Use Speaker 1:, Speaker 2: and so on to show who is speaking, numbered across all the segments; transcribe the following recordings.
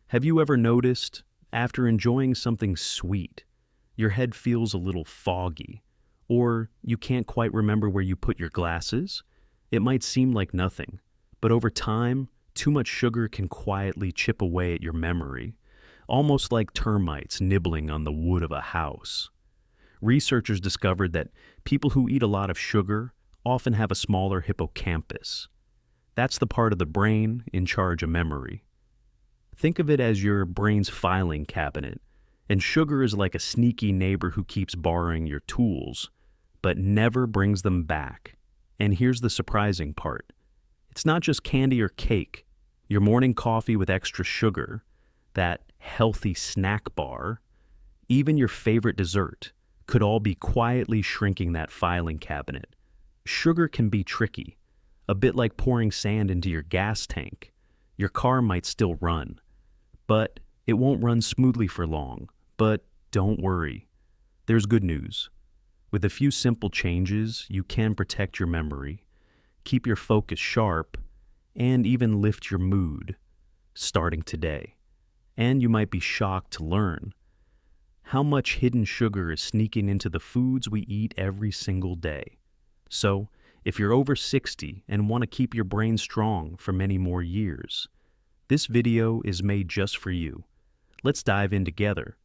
Speaker 1: Have you ever noticed, after enjoying something sweet, your head feels a little foggy, or you can't quite remember where you put your glasses? It might seem like nothing, but over time, too much sugar can quietly chip away at your memory, almost like termites nibbling on the wood of a house. Researchers discovered that people who eat a lot of sugar often have a smaller hippocampus. That's the part of the brain in charge of memory. Think of it as your brain's filing cabinet, and sugar is like a sneaky neighbor who keeps borrowing your tools, but never brings them back. And here's the surprising part. It's not just candy or cake. Your morning coffee with extra sugar, that healthy snack bar, even your favorite dessert could all be quietly shrinking that filing cabinet. Sugar can be tricky, a bit like pouring sand into your gas tank. Your car might still run, but it won't run smoothly for long. But don't worry, there's good news. With a few simple changes, you can protect your memory, keep your focus sharp, and even lift your mood, starting today. And you might be shocked to learn how much hidden sugar is sneaking into the foods we eat every single day. So, if you're over 60 and want to keep your brain strong for many more years, this video is made just for you. Let's dive in together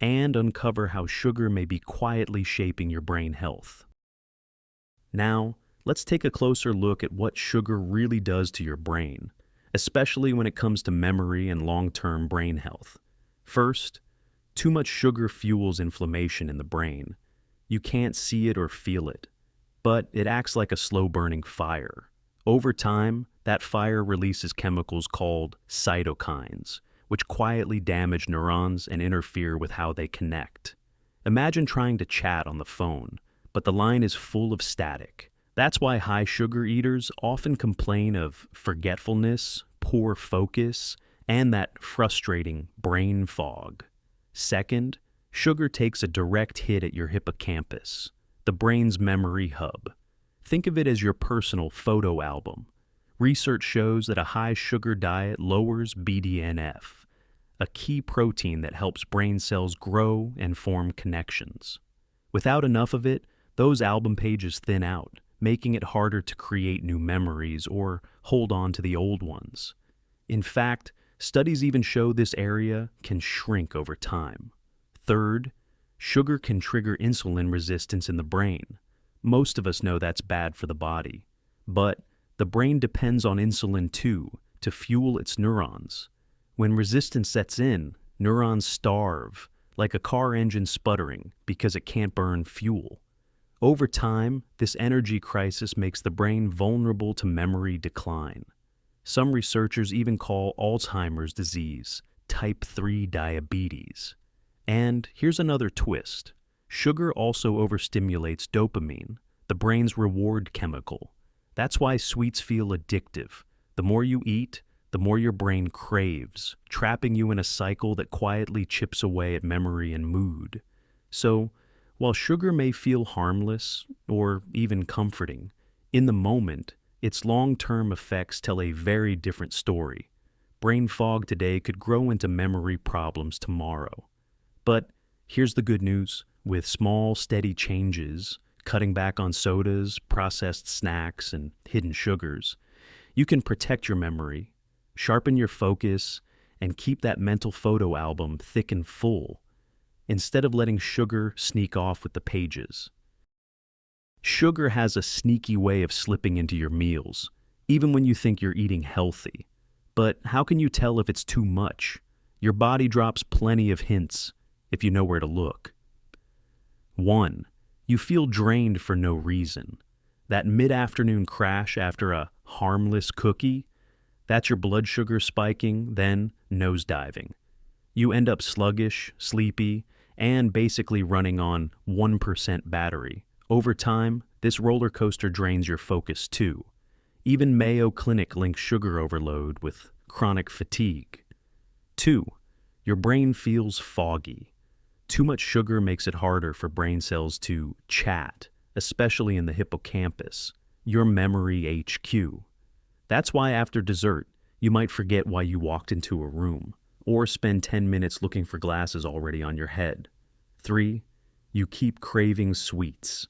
Speaker 1: and uncover how sugar may be quietly shaping your brain health. Now, let's take a closer look at what sugar really does to your brain, especially when it comes to memory and long-term brain health. First, too much sugar fuels inflammation in the brain. You can't see it or feel it, but it acts like a slow-burning fire. Over time, that fire releases chemicals called cytokines, which quietly damage neurons and interfere with how they connect. Imagine trying to chat on the phone, but the line is full of static. That's why high sugar eaters often complain of forgetfulness, poor focus, and that frustrating brain fog. Second, sugar takes a direct hit at your hippocampus, the brain's memory hub. Think of it as your personal photo album. Research shows that a high sugar diet lowers BDNF, a key protein that helps brain cells grow and form connections. Without enough of it, those album pages thin out, making it harder to create new memories or hold on to the old ones. In fact, studies even show this area can shrink over time. Third, sugar can trigger insulin resistance in the brain. Most of us know that's bad for the body, but the brain depends on insulin too to fuel its neurons. When resistance sets in, neurons starve, like a car engine sputtering because it can't burn fuel. Over time, this energy crisis makes the brain vulnerable to memory decline. Some researchers even call Alzheimer's disease type 3 diabetes. And here's another twist. Sugar also overstimulates dopamine, the brain's reward chemical. That's why sweets feel addictive. The more you eat, the more your brain craves, trapping you in a cycle that quietly chips away at memory and mood. So, while sugar may feel harmless or even comforting, in the moment, its long-term effects tell a very different story. Brain fog today could grow into memory problems tomorrow. But here's the good news. With small, steady changes, cutting back on sodas, processed snacks, and hidden sugars, you can protect your memory, sharpen your focus, and keep that mental photo album thick and full, instead of letting sugar sneak off with the pages. Sugar has a sneaky way of slipping into your meals, even when you think you're eating healthy. But how can you tell if it's too much? Your body drops plenty of hints if you know where to look. 1. You feel drained for no reason. That mid-afternoon crash after a harmless cookie, that's your blood sugar spiking, then nosediving. You end up sluggish, sleepy, and basically running on 1% battery. Over time, this roller coaster drains your focus too. Even Mayo Clinic links sugar overload with chronic fatigue. 2. Your brain feels foggy. Too much sugar makes it harder for brain cells to chat, especially in the hippocampus, your memory HQ. That's why after dessert, you might forget why you walked into a room, or spend 10 minutes looking for glasses already on your head. 3. You keep craving sweets.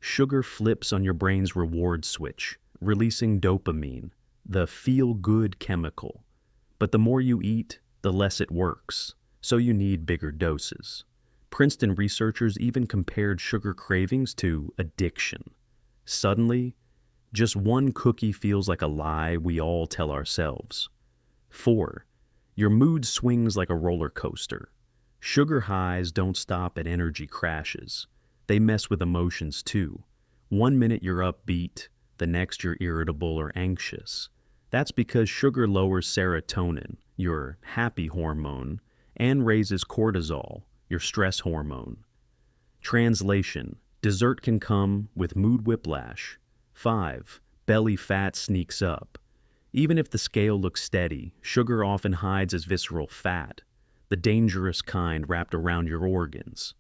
Speaker 1: Sugar flips on your brain's reward switch, releasing dopamine, the feel-good chemical. But the more you eat, the less it works, so you need bigger doses. Princeton researchers even compared sugar cravings to addiction. Suddenly, just one cookie feels like a lie we all tell ourselves. 4. Your mood swings like a roller coaster. Sugar highs don't stop at energy crashes. They mess with emotions too. One minute you're upbeat, the next you're irritable or anxious. That's because sugar lowers serotonin, your happy hormone, and raises cortisol, your stress hormone. Translation: dessert can come with mood whiplash. 5. Belly fat sneaks up. Even if the scale looks steady, sugar often hides as visceral fat, the dangerous kind wrapped around your organs.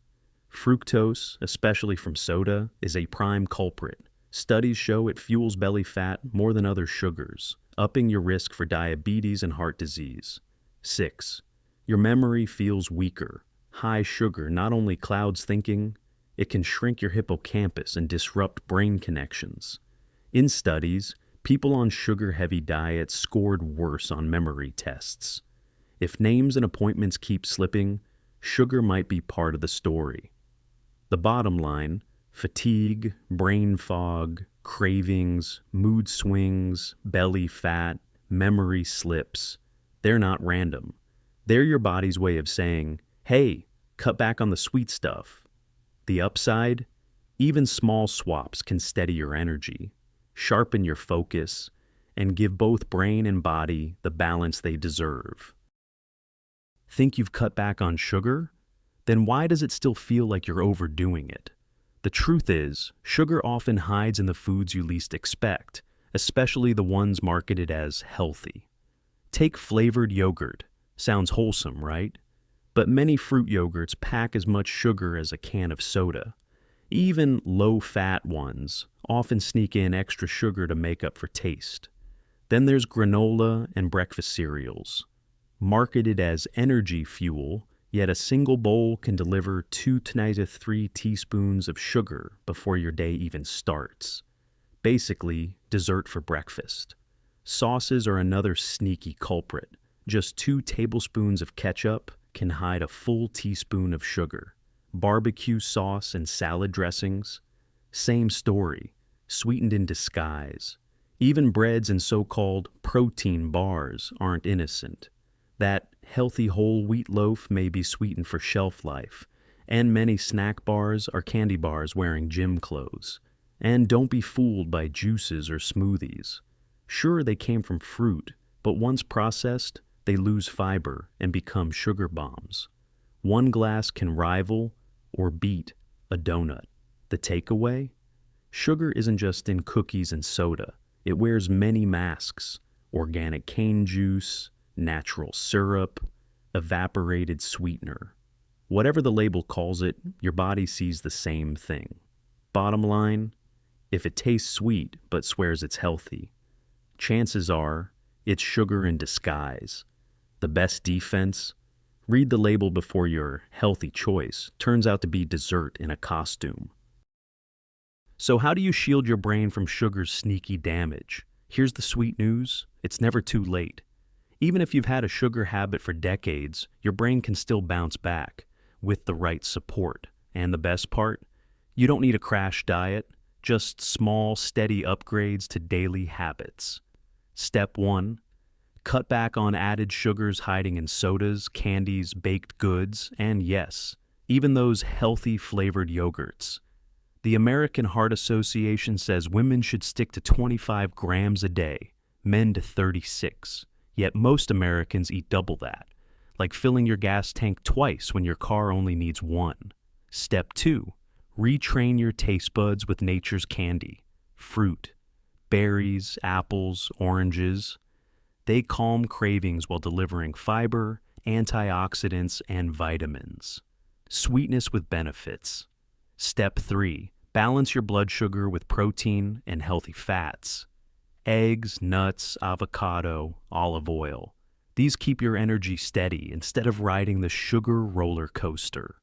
Speaker 1: Fructose, especially from soda, is a prime culprit. Studies show it fuels belly fat more than other sugars, upping your risk for diabetes and heart disease. 6. Your memory feels weaker. High sugar not only clouds thinking, it can shrink your hippocampus and disrupt brain connections. In studies, people on sugar-heavy diets scored worse on memory tests. If names and appointments keep slipping, sugar might be part of the story. The bottom line: fatigue, brain fog, cravings, mood swings, belly fat, memory slips. They're not random. They're your body's way of saying, hey, cut back on the sweet stuff. The upside? Even small swaps can steady your energy, sharpen your focus, and give both brain and body the balance they deserve. Think you've cut back on sugar? Then why does it still feel like you're overdoing it? The truth is, sugar often hides in the foods you least expect, especially the ones marketed as healthy. Take flavored yogurt. Sounds wholesome, right? But many fruit yogurts pack as much sugar as a can of soda. Even low-fat ones often sneak in extra sugar to make up for taste. Then there's granola and breakfast cereals. Marketed as energy fuel, yet a single bowl can deliver 2 to 3 teaspoons of sugar before your day even starts. Basically, dessert for breakfast. Sauces are another sneaky culprit. Just 2 tablespoons of ketchup can hide a full teaspoon of sugar. Barbecue sauce and salad dressings? Same story, sweetened in disguise. Even breads and so-called protein bars aren't innocent. That healthy whole wheat loaf may be sweetened for shelf life, and many snack bars are candy bars wearing gym clothes. And don't be fooled by juices or smoothies. Sure, they came from fruit, but once processed, they lose fiber and become sugar bombs. One glass can rival or beat a donut. The takeaway? Sugar isn't just in cookies and soda. It wears many masks: organic cane juice, natural syrup, evaporated sweetener. Whatever the label calls it, your body sees the same thing. Bottom line, if it tastes sweet but swears it's healthy, chances are it's sugar in disguise. The best defense? Read the label before your healthy choice turns out to be dessert in a costume. So how do you shield your brain from sugar's sneaky damage? Here's the sweet news: it's never too late. Even if you've had a sugar habit for decades, your brain can still bounce back with the right support. And the best part? You don't need a crash diet, just small, steady upgrades to daily habits. Step 1. Cut back on added sugars hiding in sodas, candies, baked goods, and yes, even those healthy flavored yogurts. The American Heart Association says women should stick to 25 grams a day, men to 36. Yet most Americans eat double that, like filling your gas tank twice when your car only needs 1. Step 2. Retrain your taste buds with nature's candy. Fruit, berries, apples, oranges. They calm cravings while delivering fiber, antioxidants, and vitamins. Sweetness with benefits. Step 3. Balance your blood sugar with protein and healthy fats. Eggs, nuts, avocado, olive oil. These keep your energy steady instead of riding the sugar roller coaster.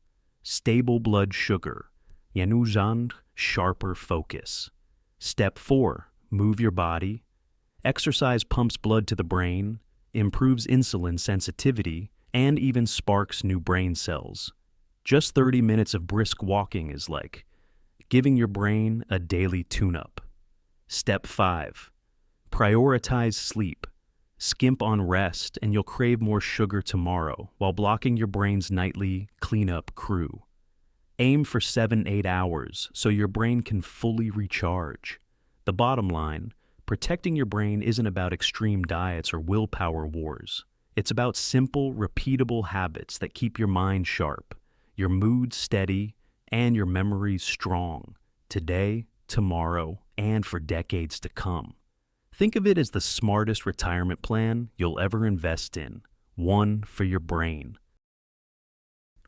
Speaker 1: Stable blood sugar. Yanuzand, sharper focus. Step 4. Move your body. Exercise pumps blood to the brain, improves insulin sensitivity, and even sparks new brain cells. Just 30 minutes of brisk walking is like giving your brain a daily tune-up. Step 5. Prioritize sleep. Skimp on rest and you'll crave more sugar tomorrow while blocking your brain's nightly cleanup crew. Aim for 7-8 hours so your brain can fully recharge. The bottom line, protecting your brain isn't about extreme diets or willpower wars. It's about simple, repeatable habits that keep your mind sharp, your mood steady, and your memories strong, today, tomorrow, and for decades to come. Think of it as the smartest retirement plan you'll ever invest in, one for your brain.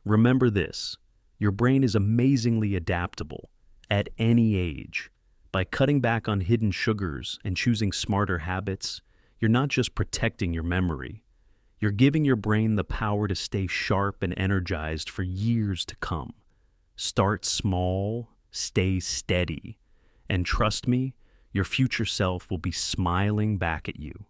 Speaker 1: Remember this, your brain is amazingly adaptable at any age. By cutting back on hidden sugars and choosing smarter habits, you're not just protecting your memory, you're giving your brain the power to stay sharp and energized for years to come. Start small, stay steady, and trust me, your future self will be smiling back at you.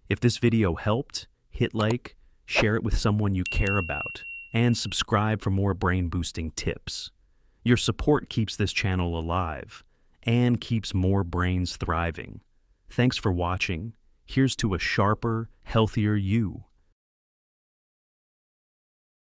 Speaker 1: If this video helped, hit like, share it with someone you care about, and subscribe for more brain-boosting tips. Your support keeps this channel alive and keeps more brains thriving. Thanks for watching. Here's to a sharper, healthier you.